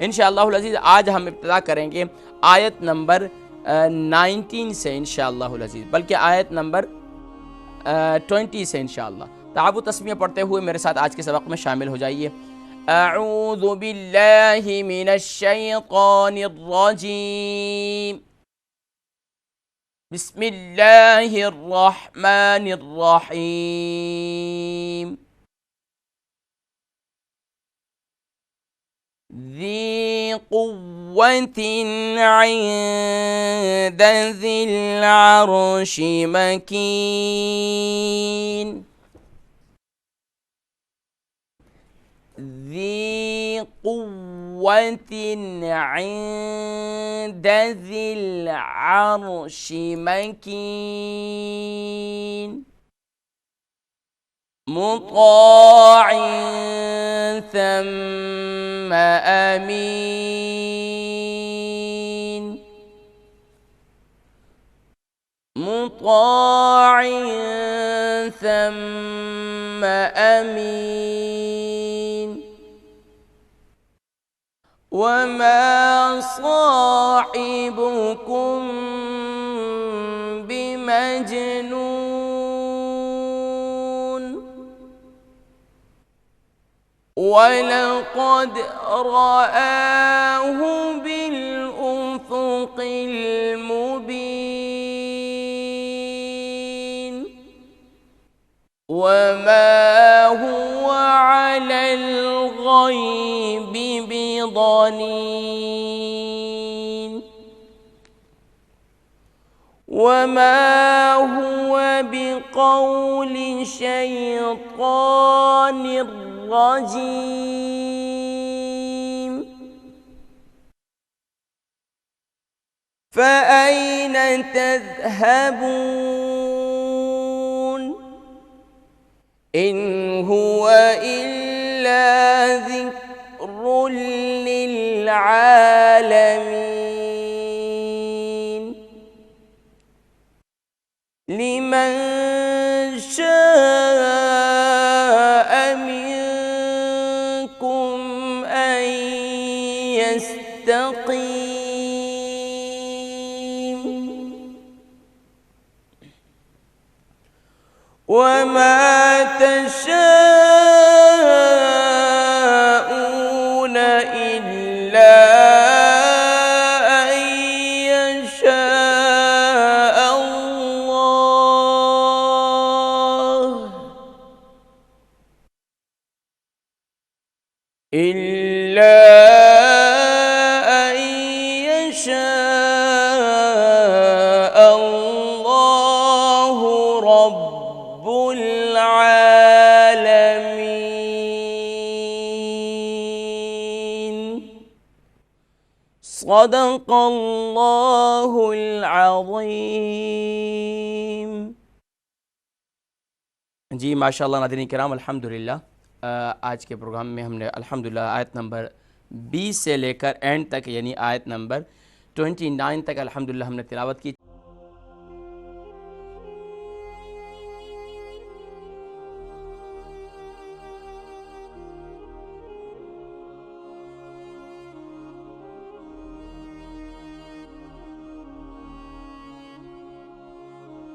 इंशाअल्लाहुल अज़ीज़ आज हम इब्तिदा करेंगे आयत नंबर 19 से इंशाअल्लाहुल अज़ीज़, बल्कि आयत नंबर 20 से इंशाअल्लाह। ताबू तस्मीह पढ़ते हुए मेरे साथ आज के सबक में शामिल हो जाइए। अऊज़ु बिल्लाहि मिनश शैतानिर रजीम, बिस्मिल्लाहिर रहमानिर रहीम। ذي قوة عند ذي العرش مكين، ذي قوة عند ذي العرش مكين، مطاع ثم أمين، مطاع ثم أمين، وما صاحبكم بمجنون، ولقد رآه بالأفق المبين، وما هو على الغيب بضنين، وما هو بقول شيطان رجيم، فأين تذهبون؟ إن هو إلا ذكر للعالمين، لمن شاء منكم أن يستقيم، وما تشاءون إلا أن يشاء الله، إلا أن يشاء الله رب العالمين। صدق الله العظीम। जी माशाअल्लाह नाज़रीन किराम, अल्हम्दुलिल्लाह आज के प्रोग्राम में हमने अल्हम्दुलिल्लाह आयत नंबर 20 से लेकर एंड तक यानी आयत नंबर 29 तक अल्हम्दुलिल्लाह हमने तिलावत की।